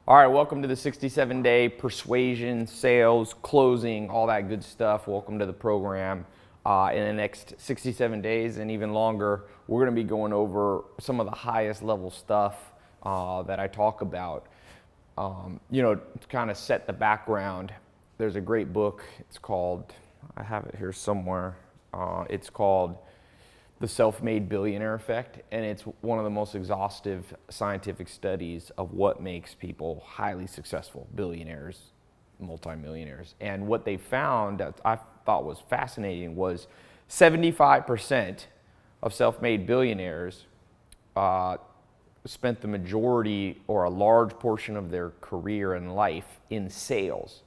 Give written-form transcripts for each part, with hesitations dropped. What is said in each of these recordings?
All right, welcome to the 67-day persuasion, sales, closing, all that good stuff. Welcome to the program. In the next 67 days and even longer, we're going to be going over some of the highest level stuff that I talk about. To kind of set the background, there's a great book. It's called, I have it here somewhere. It's called The Self-Made Billionaire Effect, and it's one of the most exhaustive scientific studies of what makes people highly successful, billionaires, multimillionaires. And what they found that I thought was fascinating was 75% of self-made billionaires spent the majority or a large portion of their career and life in sales.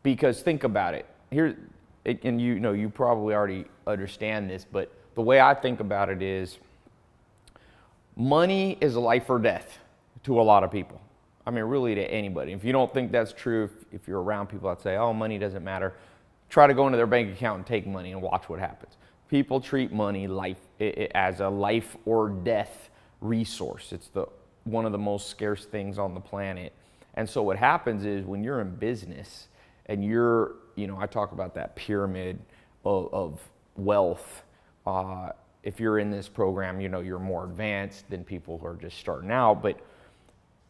Because think about it, here, and you probably already understand this, but the way I think about it is money is life or death to a lot of people. I mean, really to anybody. If you don't think that's true, if you're around people that say, oh, money doesn't matter, try to go into their bank account and take money and watch what happens. People treat money as a life or death resource. It's one of the most scarce things on the planet. And so what happens is when you're in business and I talk about that pyramid of wealth. If you're in this program, you're more advanced than people who are just starting out. But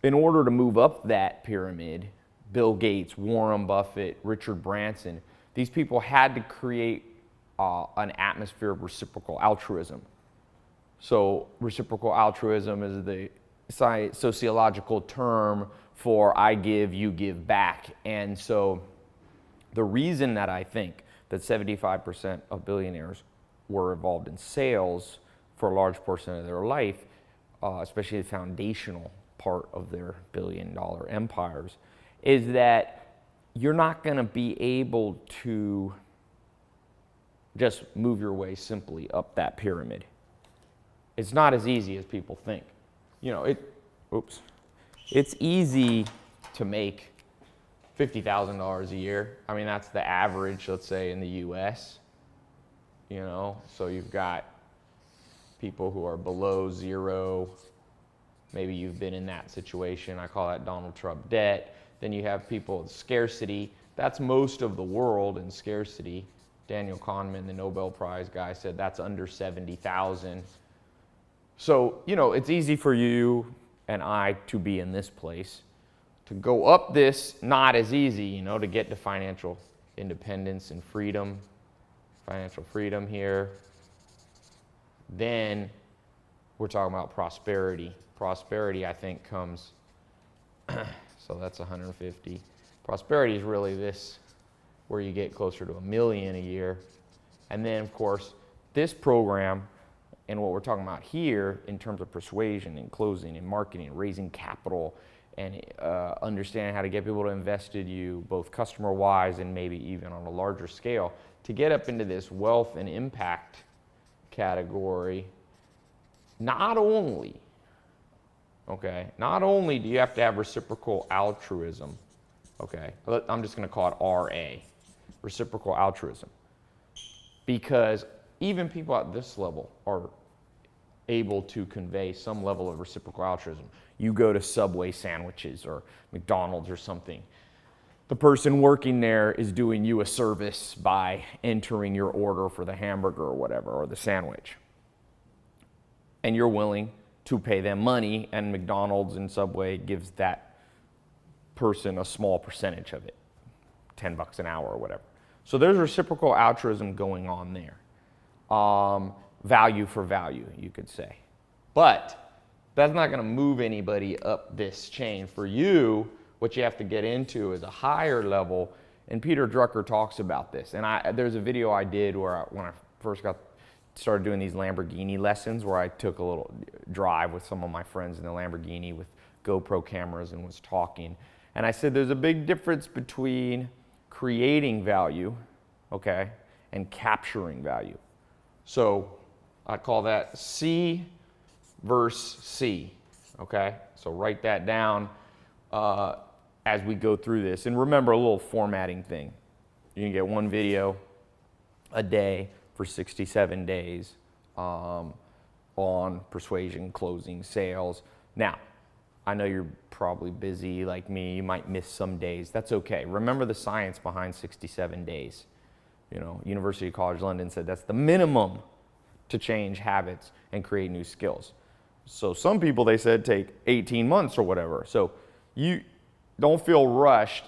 in order to move up that pyramid, Bill Gates, Warren Buffett, Richard Branson, these people had to create an atmosphere of reciprocal altruism. So reciprocal altruism is the sociological term for I give, you give back. And so the reason that I think that 75% of billionaires were involved in sales for a large portion of their life, especially the foundational part of their billion-dollar empires, is that you're not going to be able to just move your way simply up that pyramid. It's not as easy as people think. It's easy to make $50,000 a year. I mean, that's the average, let's say, in the U.S., so you've got people who are below zero. Maybe you've been in that situation. I call that Donald Trump debt. Then you have people with scarcity. That's most of the world in scarcity. Daniel Kahneman, the Nobel Prize guy, said that's under 70,000. So, it's easy for you and I to be in this place. To go up this, not as easy, to get to financial independence and freedom. Financial freedom here. Then we're talking about prosperity. Prosperity, I think, comes, so that's 150. Prosperity is really this, where you get closer to $1 million a year. And then, of course, this program and what we're talking about here in terms of persuasion and closing and marketing, raising capital, and understanding how to get people to invest in you, both customer-wise and maybe even on a larger scale. To get up into this wealth and impact category, not only do you have to have reciprocal altruism, I'm just going to call it RA, reciprocal altruism, because even people at this level are able to convey some level of reciprocal altruism. You go to Subway sandwiches or McDonald's or something. The person working there is doing you a service by entering your order for the hamburger or whatever, or the sandwich. And you're willing to pay them money, and McDonald's and Subway gives that person a small percentage of it, $10 an hour or whatever. So there's reciprocal altruism going on there. Value for value, you could say. But that's not going to move anybody up this chain. For you, what you have to get into is a higher level, and Peter Drucker talks about this. And there's a video I did when I first started doing these Lamborghini lessons, where I took a little drive with some of my friends in the Lamborghini with GoPro cameras and was talking. And I said there's a big difference between creating value, and capturing value. So I call that C versus C, So write that down as we go through this. And remember a little formatting thing. You can get one video a day for 67 days on persuasion, closing, sales. Now, I know you're probably busy like me. You might miss some days. That's okay. Remember the science behind 67 days. You know, University College London said that's the minimum to change habits and create new skills. So some people, they said, take 18 months or whatever. So you don't feel rushed.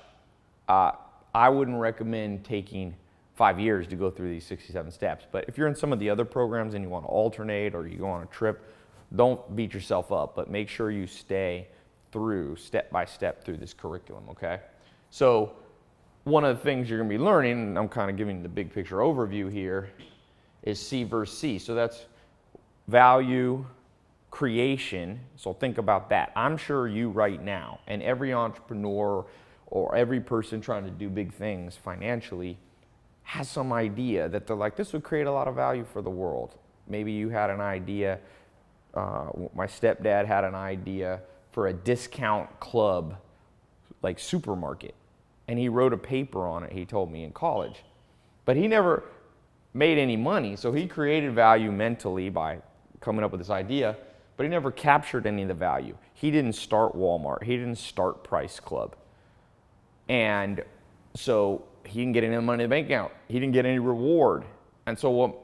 I wouldn't recommend taking 5 years to go through these 67 steps. But if you're in some of the other programs and you want to alternate or you go on a trip, don't beat yourself up, but make sure you stay through step by step through this curriculum, okay? So one of the things you're going to be learning, and I'm kind of giving the big picture overview here, is C versus C. So that's value creation. So think about that. I'm sure you right now, and every entrepreneur or every person trying to do big things financially has some idea that they're like, this would create a lot of value for the world. Maybe you had an idea, my stepdad had an idea for a discount club, like supermarket. And he wrote a paper on it, he told me, in college. But he never made any money, so he created value mentally by coming up with this idea, but he never captured any of the value. He didn't start Walmart, he didn't start Price Club. And so he didn't get any money in the bank account. He didn't get any reward. And so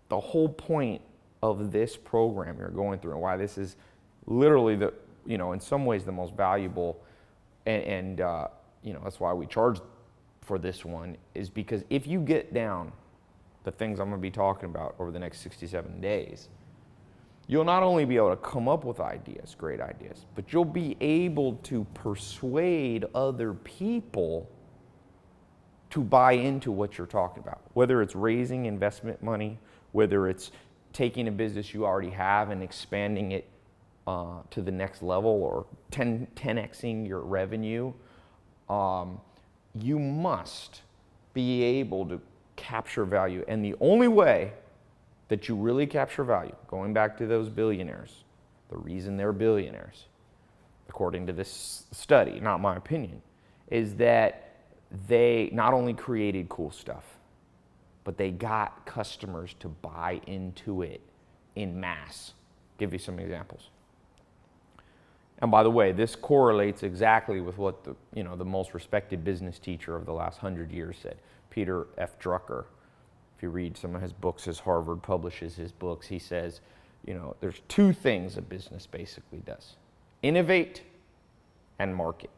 the whole point of this program you're going through, and why this is literally the, you know, in some ways the most valuable, and you know, that's why we charge for this one, is because if you get down the things I'm going to be talking about over the next 67 days, you'll not only be able to come up with ideas, great ideas, but you'll be able to persuade other people to buy into what you're talking about. Whether it's raising investment money, whether it's taking a business you already have and expanding it to the next level, or 10xing your revenue, you must be able to capture value. And the only way that you really capture value, going back to those billionaires, the reason they're billionaires, according to this study, not my opinion, is that they not only created cool stuff, but they got customers to buy into it in mass. Give you some examples. And by the way, this correlates exactly with what the most respected business teacher of the last 100 years said, Peter F. Drucker. If you read some of his books, as Harvard publishes his books, he says, there's two things a business basically does: innovate and market.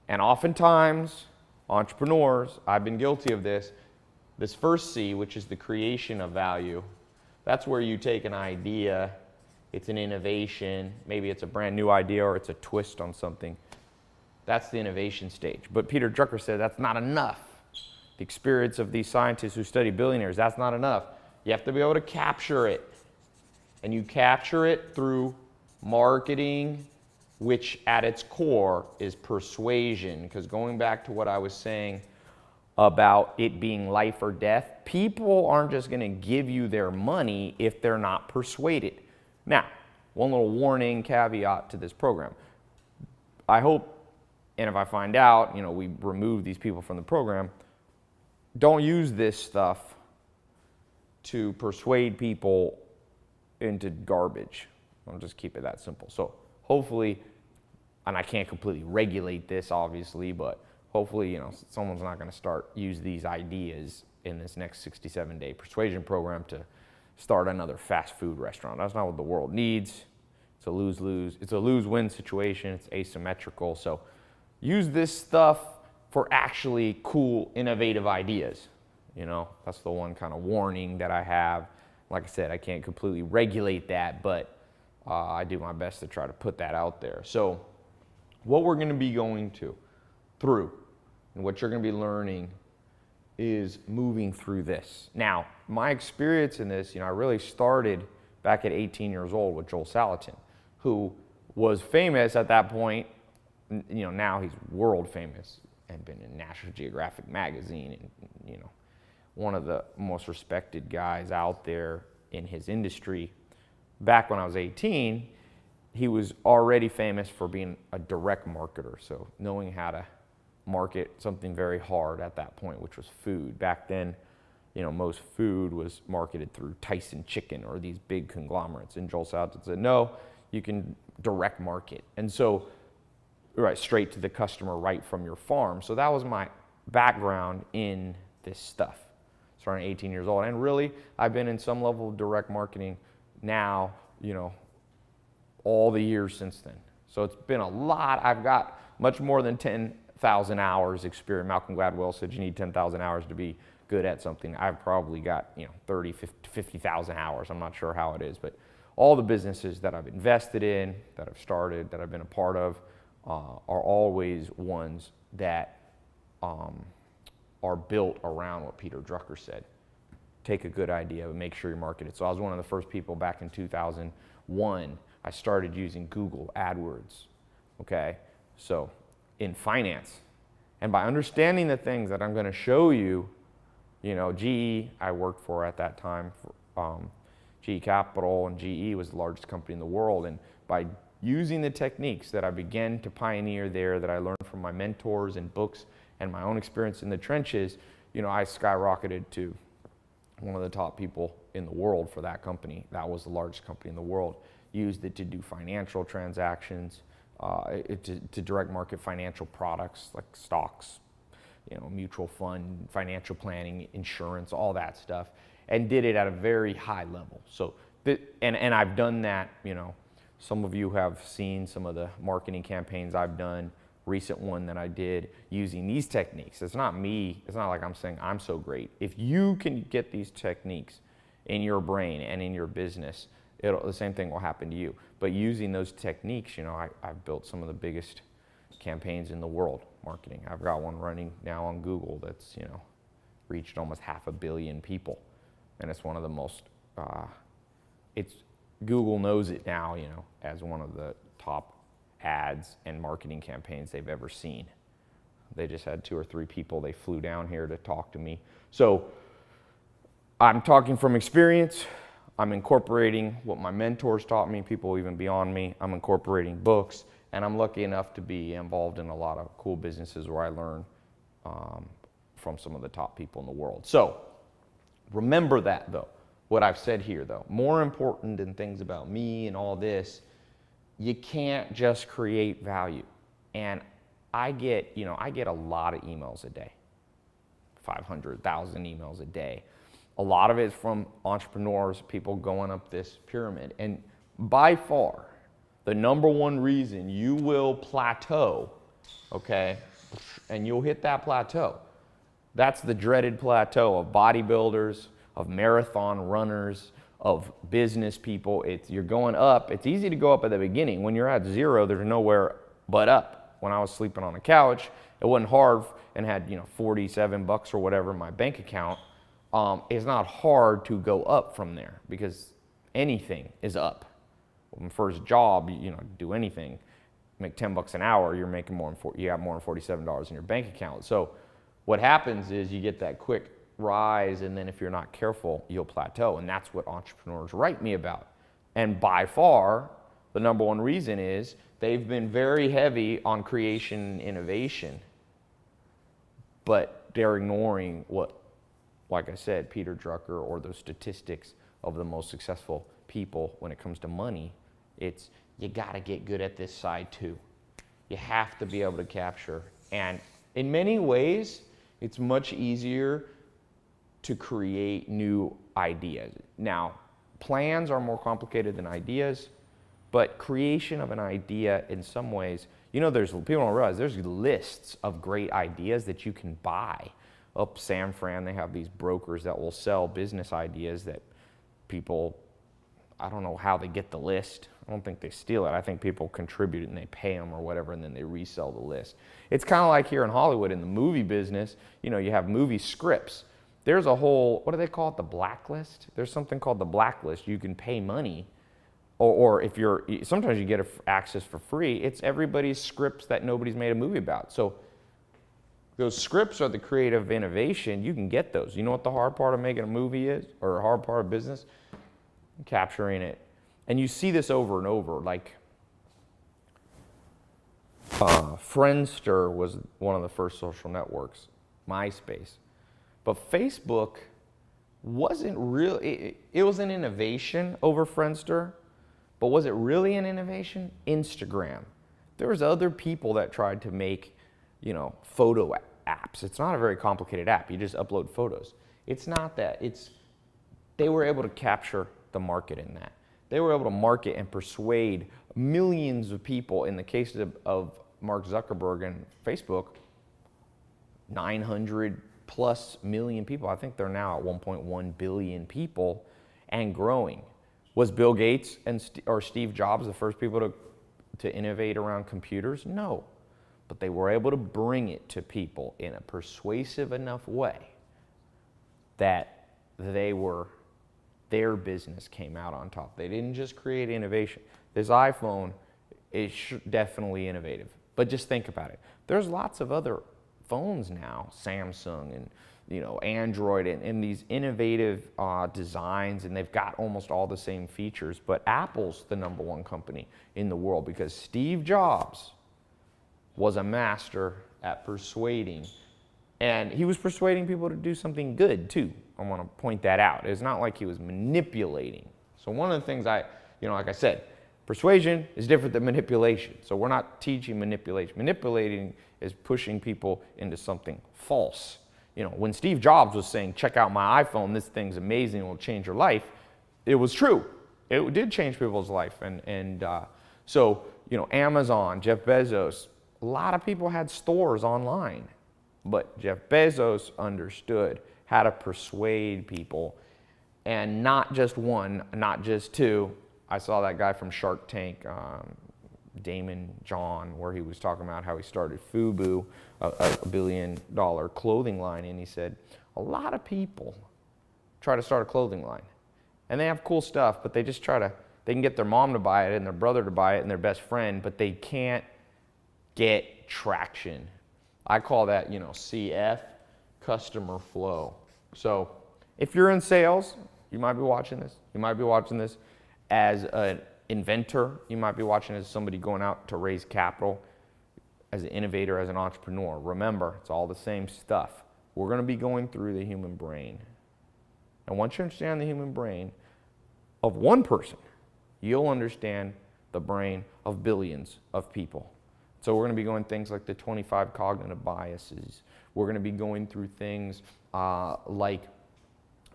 And oftentimes, entrepreneurs, I've been guilty of this first C, which is the creation of value, that's where you take an idea, it's an innovation, maybe it's a brand new idea or it's a twist on something. That's the innovation stage. But Peter Drucker said that's not enough. The experience of these scientists who study billionaires, that's not enough. You have to be able to capture it. And you capture it through marketing, which at its core is persuasion. Because going back to what I was saying about it being life or death, people aren't just going to give you their money if they're not persuaded. Now, one little warning caveat to this program. I hope, and if I find out, we remove these people from the program, don't use this stuff to persuade people into garbage. I'll just keep it that simple. So hopefully, and I can't completely regulate this obviously, but hopefully, someone's not going to use these ideas in this next 67-day persuasion program to start another fast food restaurant. That's not what the world needs. It's a lose-lose. It's a lose-win situation. It's asymmetrical. So use this stuff for actually cool, innovative ideas. That's the one kind of warning that I have. Like I said, I can't completely regulate that, but I do my best to try to put that out there. So what we're going to be going through, and what you're going to be learning is moving through this. Now, my experience in this, I really started back at 18 years old with Joel Salatin, who was famous at that point. Now he's world famous and been in National Geographic magazine, and one of the most respected guys out there in his industry. Back when I was 18, he was already famous for being a direct marketer, so knowing how to market something very hard at that point, which was food. Back then, most food was marketed through Tyson Chicken or these big conglomerates. And Joel Salatin said, no, you can direct market. And so, right, straight to the customer right from your farm. So that was my background in this stuff. Starting at 18 years old. And really, I've been in some level of direct marketing now, all the years since then. So it's been a lot. I've got much more than 10,000 hours experience. Malcolm Gladwell said you need 10,000 hours to be good at something. I've probably got 30, 50,000 hours. I'm not sure how it is, but all the businesses that I've invested in, that I've started, that I've been a part of, are always ones that are built around what Peter Drucker said. Take a good idea and make sure you market it. So I was one of the first people back in 2001. I started using Google AdWords, okay? So in finance. And by understanding the things that I'm going to show you, GE I worked for at that time, GE Capital, and GE was the largest company in the world. And by using the techniques that I began to pioneer there, that I learned from my mentors and books and my own experience in the trenches, I skyrocketed to one of the top people in the world for that company. That was the largest company in the world. Used it to do financial transactions, to direct market financial products like stocks, mutual fund, financial planning, insurance, all that stuff, and did it at a very high level. So, and I've done that, some of you have seen some of the marketing campaigns I've done, recent one that I did using these techniques. It's not me, it's not like I'm saying I'm so great. If you can get these techniques in your brain and in your business, the same thing will happen to you. But using those techniques, I've built some of the biggest campaigns in the world, marketing. I've got one running now on Google that's, reached almost 500 million people. And it's one of the most, Google knows it now, as one of the top ads and marketing campaigns they've ever seen. They just had 2 or 3 people, they flew down here to talk to me. So I'm talking from experience. I'm incorporating what my mentors taught me, people even beyond me. I'm incorporating books, and I'm lucky enough to be involved in a lot of cool businesses where I learn from some of the top people in the world. So remember that, though, what I've said here, though. More important than things about me and all this, you can't just create value. And I get a lot of emails a day, 500,000 emails a day. A lot of it is from entrepreneurs, people going up this pyramid. And by far, the number one reason you will plateau, okay, and you'll hit that plateau, that's the dreaded plateau of bodybuilders, of marathon runners, of business people. You're going up. It's easy to go up at the beginning. When you're at zero, there's nowhere but up. When I was sleeping on a couch, it wasn't hard and had $47 or whatever in my bank account. It's not hard to go up from there because anything is up. Well, my first job, do anything, make $10 an hour, you're making you have more than $47 in your bank account. So what happens is you get that quick rise, and then if you're not careful, you'll plateau. And that's what entrepreneurs write me about. And by far, the number one reason is they've been very heavy on creation and innovation, but they're ignoring what, like I said, Peter Drucker or those statistics of the most successful people when it comes to money. It's you got to get good at this side too. You have to be able to capture. And in many ways, it's much easier to create new ideas. Now, plans are more complicated than ideas, but creation of an idea in some ways, there's people don't realize there's lists of great ideas that you can buy. Up San Fran, they have these brokers that will sell business ideas that people, I don't know how they get the list. I don't think they steal it. I think people contribute it and they pay them or whatever, and then they resell the list. It's kind of like here in Hollywood in the movie business, you have movie scripts. There's a whole, what do they call it, the blacklist? There's something called the blacklist. You can pay money, or if sometimes you get access for free. It's everybody's scripts that nobody's made a movie about. So those scripts are the creative innovation. You can get those. You know what the hard part of making a movie is, or a hard part of business? Capturing it. And you see this over and over. Like Friendster was one of the first social networks, MySpace. But Facebook wasn't really, it was an innovation over Friendster, But was it really an innovation? Instagram. There was other people that tried to make, photo apps. It's not a very complicated app. You just upload photos. It's not that. They were able to capture the market in that. They were able to market and persuade millions of people. In the case of Mark Zuckerberg and Facebook, 900 plus million people. I think they're now at 1.1 billion people and growing. Was Bill Gates or Steve Jobs the first people to innovate around computers? No. But they were able to bring it to people in a persuasive enough way that their business came out on top. They didn't just create innovation. This iPhone is definitely innovative. But just think about it. There's lots of other phones now, Samsung and Android and these innovative designs, and they've got almost all the same features. But Apple's the #1 company in the world because Steve Jobs was a master at persuading, and he was persuading people to do something good too. I want to point that out. It's not like he was manipulating. So one of the things like I said, persuasion is different than manipulation. So we're not teaching manipulation. Manipulating is pushing people into something false. When Steve Jobs was saying, check out my iPhone, this thing's amazing, it will change your life, it was true. It did change people's life. So Amazon, Jeff Bezos, a lot of people had stores online, but Jeff Bezos understood how to persuade people, and not just one, not just two. I saw that guy from Shark Tank, Damon John, where he was talking about how he started FUBU, a $1 billion clothing line, and he said a lot of people try to start a clothing line, and they have cool stuff, but they can get their mom to buy it and their brother to buy it and their best friend, but they can't get traction. I call that, CF, customer flow. So if you're in sales, you might be watching this. You might be watching this as an inventor. You might be watching as somebody going out to raise capital, as an innovator, as an entrepreneur. Remember, it's all the same stuff. We're going to be going through the human brain. And once you understand the human brain of one person, you'll understand the brain of billions of people. So we're going to be going things like the 25 cognitive biases. We're going to be going through things like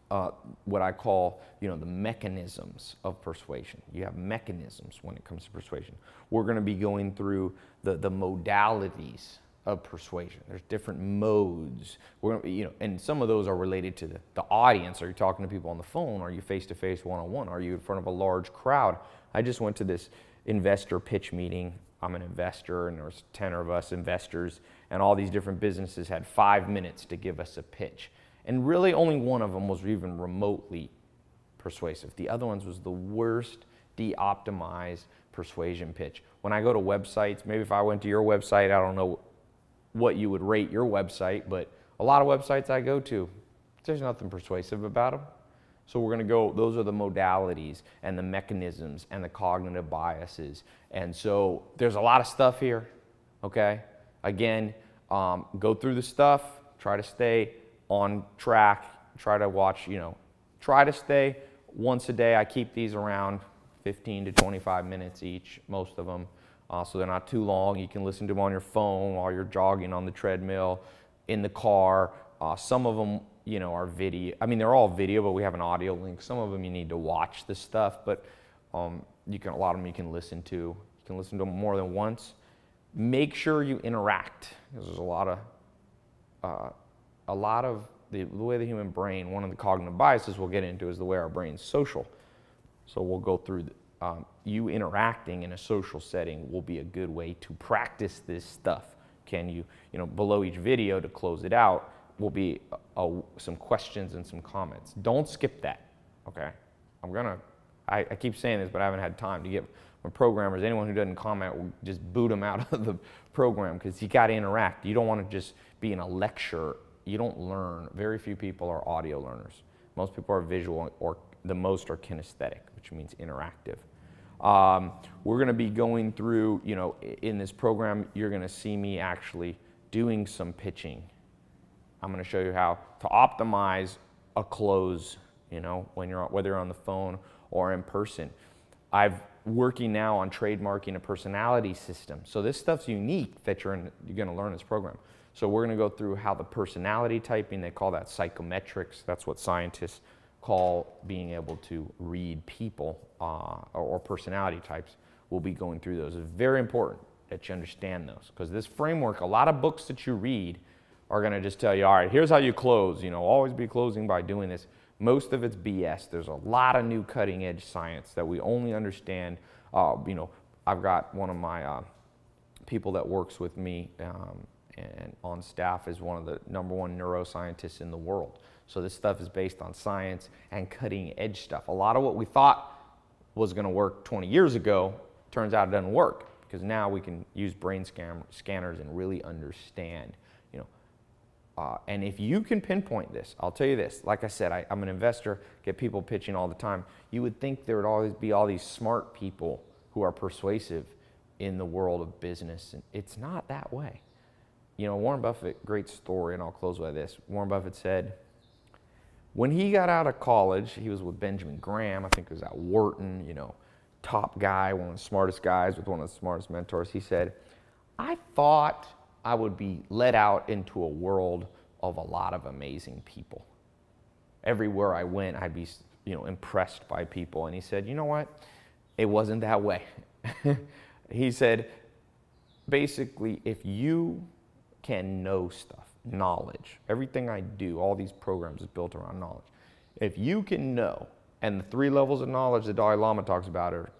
what I call, the mechanisms of persuasion. You have mechanisms when it comes to persuasion. We're going to be going through the modalities of persuasion. There's different modes. We're going to, and some of those are related to the audience. Are you talking to people on the phone? Are you face-to-face, one-on-one? Are you in front of a large crowd? I just went to this investor pitch meeting. I'm an investor, and there was 10 of us investors, and all these different businesses had 5 minutes to give us a pitch. And really only one of them was even remotely persuasive. The other ones was the worst de-optimized persuasion pitch. When I go to websites, maybe if I went to your website, I don't know what you would rate your website, but a lot of websites I go to, there's nothing persuasive about them. So we're going to go, those are the modalities and the mechanisms and the cognitive biases. And so there's a lot of stuff here, okay? Again, go through the stuff, try to stay on track, try to watch, try to stay once a day. I keep these around 15 to 25 minutes each, most of them, so they're not too long. You can listen to them on your phone while you're jogging on the treadmill, in the car. Some of them, are video. I mean, they're all video, but we have an audio link. Some of them you need to watch this stuff, but a lot of them you can listen to. You can listen to them more than once. Make sure you interact, because there's a lot of the way the human brain, one of the cognitive biases we'll get into is the way our brain's social. So we'll go through you interacting in a social setting will be a good way to practice this stuff. Can you, below each video to close it out will be some questions and some comments. Don't skip that, okay? I keep saying this, but I haven't had time to get my programmers, anyone who doesn't comment, will just boot them out of the program, because you got to interact. You don't want to just be in a lecture. You don't learn. Very few people are audio learners. Most people are visual, or the most are kinesthetic, which means interactive. We're going to be going through, in this program, you're going to see me actually doing some pitching. I'm going to show you how to optimize a close, whether you're on the phone or in person. I've working now on trademarking a personality system. So this stuff's unique that you're going to learn in this program. So we're going to go through how the personality typing, they call that psychometrics. That's what scientists call being able to read people or personality types. We'll be going through those. It's very important that you understand those, because this framework, a lot of books that you read are going to just tell you, all right, here's how you close, always be closing by doing this. Most of it's BS. There's a lot of new cutting edge science that we only understand. I've got one of my people that works with me and on staff is one of the #1 neuroscientists in the world. So this stuff is based on science and cutting edge stuff. A lot of what we thought was going to work 20 years ago turns out it doesn't work, because now we can use brain scanners and really understand, and if you can pinpoint this, I'll tell you this, like I said, I'm an investor, get people pitching all the time. You would think there would always be all these smart people who are persuasive in the world of business, and it's not that way. Warren Buffett, great story, and I'll close with this. Warren Buffett said, when he got out of college, he was with Benjamin Graham, I think it was at Wharton, top guy, one of the smartest guys with one of the smartest mentors. He said, I thought I would be let out into a world of a lot of amazing people. Everywhere I went, I'd be, impressed by people. And he said, you know what? It wasn't that way. He said, basically, if you can know stuff, knowledge, everything I do, all these programs is built around knowledge. If you can know, and the 3 levels of knowledge the Dalai Lama talks about are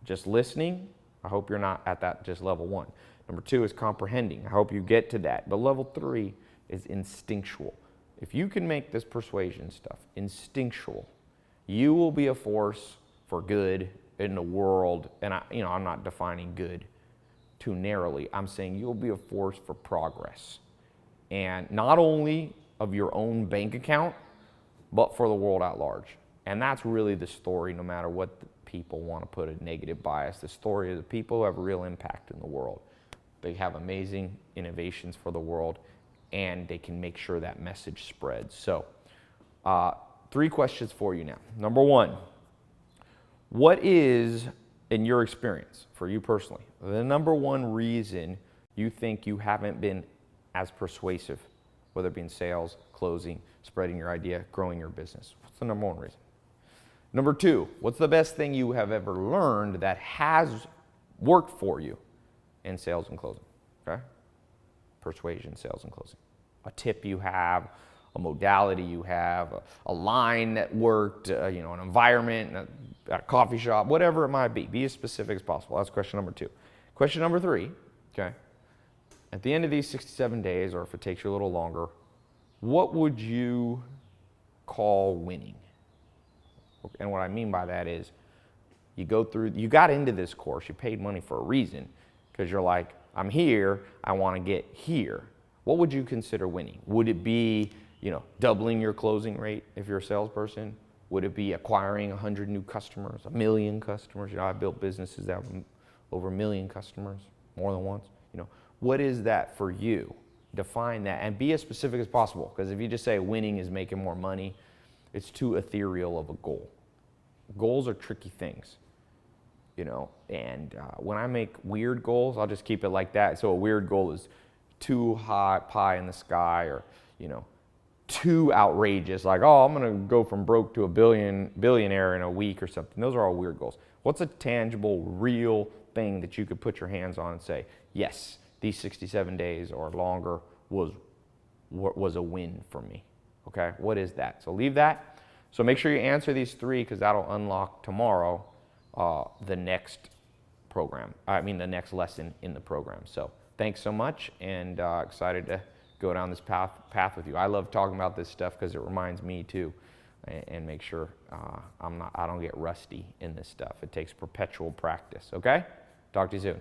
just listening. I hope you're not at that, just level 1. Number 2 is comprehending. I hope you get to that. But level 3 is instinctual. If you can make this persuasion stuff instinctual, you will be a force for good in the world. And I'm not defining good too narrowly. I'm saying you'll be a force for progress. And not only of your own bank account, but for the world at large. And that's really the story, no matter what the people want to put a negative bias. The story is the people who have a real impact in the world. They have amazing innovations for the world, and they can make sure that message spreads. So 3 questions for you now. Number 1, what is, in your experience, for you personally, the #1 reason you think you haven't been as persuasive, whether it be in sales, closing, spreading your idea, growing your business? What's the #1 reason? Number 2, what's the best thing you have ever learned that has worked for you in sales and closing? Okay? Persuasion, sales, and closing. A tip you have, a modality you have, a line that worked, an environment, a coffee shop, whatever it might be. Be as specific as possible. That's question number 2. Question number 3, okay? At the end of these 67 days, or if it takes you a little longer, what would you call winning? And what I mean by that is, you got into this course, you paid money for a reason, because you're like, I'm here, I want to get here. What would you consider winning? Would it be, doubling your closing rate if you're a salesperson? Would it be acquiring 100 new customers, 1 million customers? I built businesses that have over 1 million customers, more than once. What is that for you? Define that and be as specific as possible, because if you just say winning is making more money, it's too ethereal of a goal. Goals are tricky things, and when I make weird goals, I'll just keep it like that. So a weird goal is too high, pie in the sky, or, too outrageous, like, oh, I'm going to go from broke to a billionaire in a week or something. Those are all weird goals. What's a tangible, real thing that you could put your hands on and say, yes, these 67 days or longer was a win for me? Okay, what is that? So leave that. So make sure you answer these 3, because that'll unlock tomorrow the next the next lesson in the program. So thanks so much, and excited to go down this path with you. I love talking about this stuff because it reminds me too, and make sure I don't get rusty in this stuff. It takes perpetual practice. Okay? Talk to you soon.